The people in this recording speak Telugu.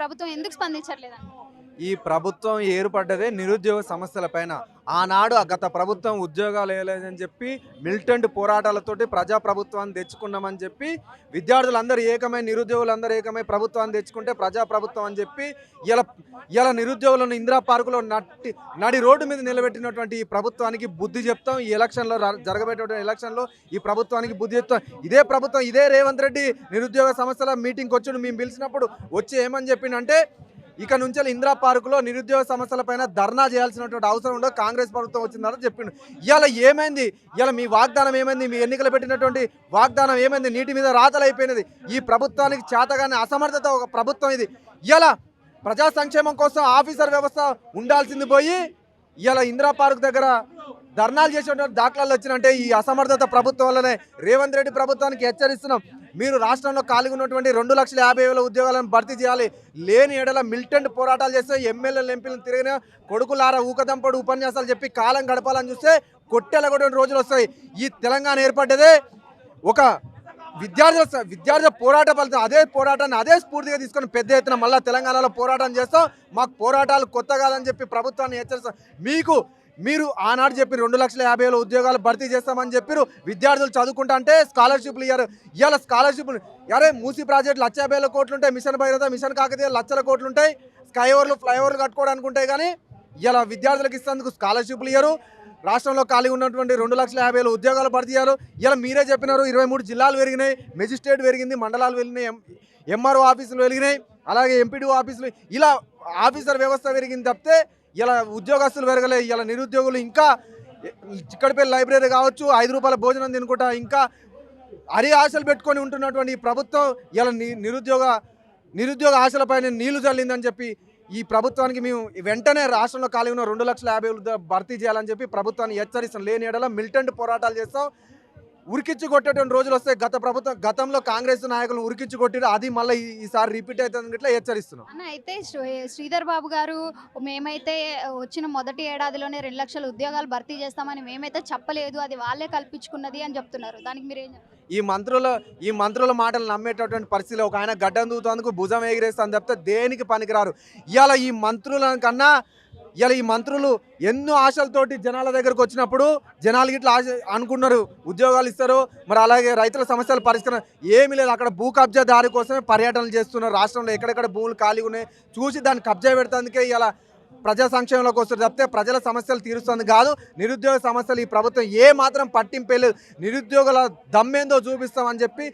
ప్రభుత్వం ఎందుకు స్పందించట్లేదండి? ఈ ప్రభుత్వం ఏర్పడ్డదే నిరుద్యోగ సమస్యలపైన. ఆనాడు గత ప్రభుత్వం ఉద్యోగాలు వేయలేదని చెప్పి మిలిటెంట్ పోరాటాలతోటి ప్రజా ప్రభుత్వాన్ని తెచ్చుకున్నామని చెప్పి విద్యార్థులందరూ ఏకమై నిరుద్యోగులందరూ ఏకమై ప్రభుత్వాన్ని తెచ్చుకుంటే ప్రజా ప్రభుత్వం అని చెప్పి ఇలా ఇలా నిరుద్యోగులను ఇందిరా పార్కులో నడి రోడ్డు మీద నిలబెట్టినటువంటి ఈ ప్రభుత్వానికి బుద్ధి చెప్తాం. ఈ ఎలక్షన్లో జరగబోయేటువంటి ఎలక్షన్లో ఈ ప్రభుత్వానికి బుద్ధి చెప్తాం. ఇదే ప్రభుత్వం ఇదే రేవంత్ రెడ్డి నిరుద్యోగ సమస్యల మీటింగ్కి వచ్చి మేము పిలిచినప్పుడు వచ్చి ఏమని చెప్పిండంటే ఇక నుంచి ఇందిరా పార్కులో నిరుద్యోగ సమస్యలపైన ధర్నా చేయాల్సినటువంటి అవసరం ఉండదు, కాంగ్రెస్ ప్రభుత్వం వచ్చిందని చెప్పిండు. ఇవాళ ఏమైంది? ఇవాళ మీ వాగ్దానం ఏమైంది? మీ ఎన్నికలు పెట్టినటువంటి వాగ్దానం ఏమైంది? నీటి మీద రాతలు అయిపోయినది. ఈ ప్రభుత్వానికి చేతగానే అసమర్థత ఒక ప్రభుత్వం ఇది. ఇవాళ ప్రజా సంక్షేమం కోసం ఆఫీసర్ వ్యవస్థ ఉండాల్సింది పోయి ఇవాళ ఇందిరా పార్క్ దగ్గర ధర్నాలు చేసేటువంటి దాఖలాలు వచ్చినంటే ఈ అసమర్థత ప్రభుత్వం వల్లనే. రేవంత్ రెడ్డి ప్రభుత్వానికి హెచ్చరిస్తున్నాం, మీరు రాష్ట్రంలో ఖాళీగా ఉన్నటువంటి 2,50,000 ఉద్యోగాలను భర్తీ చేయాలి. లేని ఎడల మిలిటెంట్ పోరాటాలు చేస్తే ఎమ్మెల్యేలు ఎంపీలను తిరిగిన కొడుకులారా ఊకదంపడు ఉపన్యాసాలు చెప్పి కాలం గడపాలని చూస్తే కొట్టెలగొట్టిన రోజులు వస్తాయి. ఈ తెలంగాణ ఏర్పడ్డదే ఒక విద్యార్థుల పోరాట ఫలితం. అదే పోరాటాన్ని అదే స్ఫూర్తిగా తీసుకొని పెద్ద ఎత్తున మళ్ళీ తెలంగాణలో పోరాటం చేస్తాం. మాకు పోరాటాలు కొత్త కాదని చెప్పి ప్రభుత్వాన్ని హెచ్చరిస్తాం. మీరు ఆనాడు చెప్పి 2,50,000 ఉద్యోగాలు భర్తీ చేస్తామని చెప్పారు. విద్యార్థులు చదువుకుంటా అంటే స్కాలర్షిప్లు ఇవ్వరు. ఇవాళ స్కాలర్షిప్లు అరే మూసీ ప్రాజెక్టులు 1,50,000 కోట్లు ఉంటాయి, మిషన్ భగీరథ మిషన్ కాకతీయ లక్షల కోట్లు ఉంటాయి, స్కైఓవర్లు ఫ్లైఓవర్లు కట్టుకోవడానికి ఉంటాయి. కానీ ఇలా విద్యార్థులకు ఇస్తేందుకు స్కాలర్షిప్లు ఇవ్వరు. రాష్ట్రంలో ఖాళీ ఉన్నటువంటి 2,50,000 ఉద్యోగాలు భర్తీ చేయాలి. ఇలా మీరే చెప్పినారు 23 జిల్లాలు పెరిగినాయి, మెజిస్ట్రేట్ పెరిగింది, మండలాలు పెరిగినాయి, ఎంఆర్ఓ ఆఫీసులు పెరిగినాయి, అలాగే ఎంపీడీఓ ఆఫీసులు, ఇలా ఆఫీసర్ వ్యవస్థ పెరిగింది తప్పితే ఇలా ఉద్యోగస్తులు పెరగలే. ఇలా నిరుద్యోగులు ఇంకా చిక్కడపల్లి లైబ్రరీ కావచ్చు, 5 రూపాయల భోజనం తినుకుంటా ఇంకా అరి ఆశలు పెట్టుకొని ఉంటున్నటువంటి ఈ ప్రభుత్వం ఇలా నిరుద్యోగ ఆశలపైన నీళ్లు చల్లిందని చెప్పి ఈ ప్రభుత్వానికి మేము వెంటనే రాష్ట్రంలో ఖాళీ ఉన్న 2,50,000 భర్తీ చేయాలని చెప్పి ప్రభుత్వాన్ని హెచ్చరిస్తాం. లేని ఎడల మిలిటెంట్ పోరాటాలు చేస్తాం. ఉరికిచ్చి కొట్టేటువంటి రోజులు వస్తాయి. గతంలో కాంగ్రెస్ నాయకులు ఉరికిచ్చి కొట్టిరు, అది మళ్ళీ ఈసారి రిపీట్ అవుతుంది ఇట్లా హెచ్చరిస్తున్నాం. అన్న అయితే శ్రీధర్ బాబు గారు మేమైతే వచ్చిన మొదటి ఏడాదిలోనే 2 లక్షల ఉద్యోగాలు భర్తీ చేస్తామని మేమైతే చెప్పలేదు, అది వాళ్ళే కల్పించుకున్నది అని చెప్తున్నారు. దానికి మీరేం చెప్తారు? ఈ మంత్రుల మాటలు నమ్మేటటువంటి పరిస్థితిలో ఒక ఆయన గడ్డం దూతందుకు భుజం ఎగిరేస్తాను తప్పితే దేనికి పనికిరారు. ఇవాళ ఈ మంత్రులు ఎన్నో ఆశలతోటి జనాల దగ్గరకు వచ్చినప్పుడు జనాలు ఇట్లా అనుకున్నారు ఉద్యోగాలు ఇస్తారు, మరి అలాగే రైతుల సమస్యల పరిష్కారం ఏమీ లేదు. అక్కడ భూ కబ్జా దారి కోసమే పర్యటనలు చేస్తున్నారు. రాష్ట్రంలో ఎక్కడెక్కడ భూములు ఖాళీగా ఉన్నాయి చూసి దాన్ని కబ్జా పెడతానికే ఇలా ప్రజా సంక్షేమంలోకి వస్తుంది తప్పితే ప్రజల సమస్యలు తీరుస్తుంది కాదు. నిరుద్యోగ సమస్యలు ఈ ప్రభుత్వం ఏ మాత్రం పట్టింపలేదు. నిరుద్యోగుల దమ్మేందో చూపిస్తామని చెప్పి